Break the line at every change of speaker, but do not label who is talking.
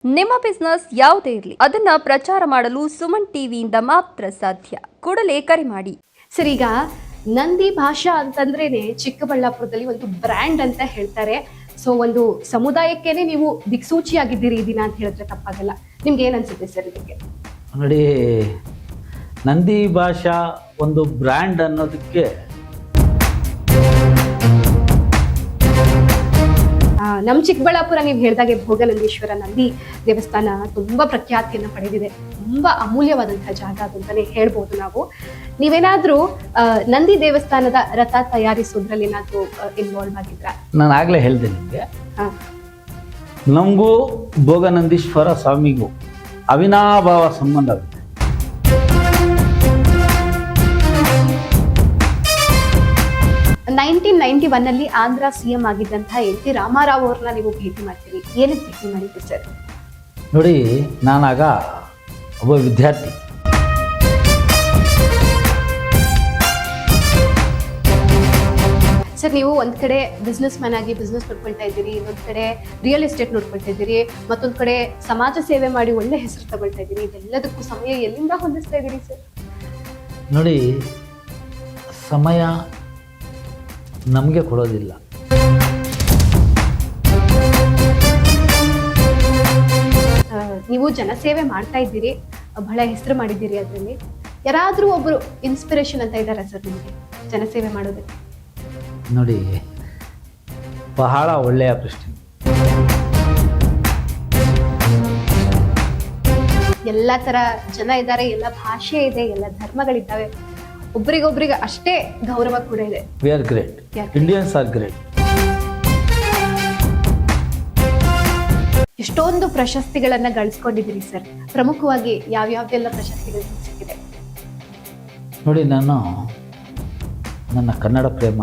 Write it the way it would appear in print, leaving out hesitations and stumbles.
ನಿಮ್ಮ ಬಿಸ್ನೆಸ್ ಯಾವುದೇ ಇರಲಿ ಅದನ್ನ ಪ್ರಚಾರ ಮಾಡಲು ಸುಮನ್ ಟಿವಿಯಿಂದ ಮಾತ್ರ ಸಾಧ್ಯ. ಕೂಡಲೇ ಕರೆ ಮಾಡಿ.
ಸರ್, ಈಗ ನಂದಿ ಭಾಷಾ ಅಂತಂದ್ರೇನೆ ಚಿಕ್ಕಬಳ್ಳಾಪುರದಲ್ಲಿ ಒಂದು ಬ್ರ್ಯಾಂಡ್ ಅಂತ ಹೇಳ್ತಾರೆ. ಸೊ ಒಂದು ಸಮುದಾಯಕ್ಕೇನೆ ನೀವು ದಿಕ್ಸೂಚಿಯಾಗಿದ್ದೀರಿ ಈ ದಿನ ಅಂತ ಹೇಳಿದ್ರೆ ತಪ್ಪಾಗಲ್ಲ. ನಿಮ್ಗೆ ಏನ್ ಅನ್ಸುತ್ತೆ ಸರ್ ಇದಕ್ಕೆ?
ನೋಡಿ, ನಂದಿ ಭಾಷಾ ಒಂದು ಬ್ರ್ಯಾಂಡ್ ಅನ್ನೋದಕ್ಕೆ
ನಮ್ಮ ಚಿಕ್ಕಬಳ್ಳಾಪುರ ನೀವು ಹೇಳಿದಾಗೆ ಭೋಗನಂದೀಶ್ವರ ನಂದಿ ದೇವಸ್ಥಾನ ತುಂಬಾ ಪ್ರಖ್ಯಾತಿಯನ್ನು ಪಡೆದಿದೆ. ತುಂಬಾ ಅಮೂಲ್ಯವಾದಂತಹ ಜಾಗ ಅಂತಾನೆ ಹೇಳ್ಬೋದು ನಾವು. ನೀವೇನಾದ್ರೂ ನಂದಿ ದೇವಸ್ಥಾನದ ರಥ ತಯಾರಿಸೋದ್ರಲ್ಲಿ ಏನಾದ್ರೂ ಇನ್ವಾಲ್ವ್ ಆಗಿದ್ರಾ?
ನಾನು ಆಗ್ಲೇ ಹೇಳಿದೆ ನಿಮಗೆ, ನಮಗೂ ಭೋಗನಂದೀಶ್ವರ ಸ್ವಾಮಿಗೂ ಅವಿನಾಭಾವ ಸಂಬಂಧವಿದೆ.
1991 ಅಲ್ಲಿ Andhra CM ಆಗಿದ್ದಂತಹ N T Rama Rao ಅವ್ರನ್ನ ನೀವು ಭೇಟಿ ಮಾಡ್ತೀರಿ. ಏನಕ್ಕೆ ಭೇಟಿ ಮಾಡಿದ್ರಿ ಸರ್?
ನೋಡಿ, ನಾನಾಗ ಒಬ್ಬ ವಿದ್ಯಾರ್ಥಿ.
ಸರ್, ನೀವು ಒಂದ್ ಕಡೆ ಬಿಸ್ನೆಸ್ ಮ್ಯಾನ್ ಆಗಿ ಬಿಸ್ನೆಸ್ ನೋಡ್ಕೊಳ್ತಾ ಇದ್ದೀರಿ, ಇನ್ನೊಂದ್ ಕಡೆ ರಿಯಲ್ ಎಸ್ಟೇಟ್ ನೋಡ್ಕೊಳ್ತಾ ಇದ್ದೀರಿ, ಮತ್ತೊಂದ್ ಕಡೆ ಸಮಾಜ ಸೇವೆ ಮಾಡಿ ಒಳ್ಳೆ ಹೆಸರು ತಗೊಳ್ತಾ ಇದ್ದೀರಿ. ಇದೆಲ್ಲದಕ್ಕೂ ಸಮಯ ಎಲ್ಲಿಂದ ಹೊಂದಿಸ್ತಾ ಇದ್ದೀರಿ ಸರ್?
ನೋಡಿ, ಸಮಯ ನಮಗೆ ಕೊಡೋದಿಲ್ಲ.
ನೀವು ಜನಸೇವೆ ಮಾಡ್ತಾ ಇದ್ದೀರಿ, ಬಹಳ ಹೆಸರು ಮಾಡಿದ್ದೀರಿ. ಅದರಲ್ಲಿ ಯಾರಾದ್ರೂ ಒಬ್ರು ಇನ್ಸ್ಪಿರೇಷನ್ ಅಂತ ಇದ್ದಾರಾ ಸರ್ ನಿಮಗೆ ಜನಸೇವೆ ಮಾಡೋದಕ್ಕೆ?
ನೋಡಿ, ಬಹಳ ಒಳ್ಳೆಯ ಪ್ರಶ್ನೆ.
ಎಲ್ಲ ತರ ಜನ ಇದ್ದಾರೆ, ಎಲ್ಲ ಭಾಷೆ ಇದೆ, ಎಲ್ಲ ಧರ್ಮಗಳಿದ್ದಾವೆ. ಒಬ್ರಿಗೊಬ್ರಿಗೆ ಅಷ್ಟೇ ಗೌರವ ಕೂಡ ಇದೆ.
We are great. Indians are great.
ಎಷ್ಟೊಂದು ಪ್ರಶಸ್ತಿಗಳನ್ನ ಗಳಿಸ್ಕೊಂಡಿದ್ದೀರಿ ಸರ್. ಪ್ರಮುಖವಾಗಿ ಯಾವ್ಯಾವ್ದೆಲ್ಲ ಪ್ರಶಸ್ತಿಗಳು ಸಿಕ್ಕಿದೆ?
ನೋಡಿ, ನಾನು ನನ್ನ ಕನ್ನಡ ಪ್ರೇಮ,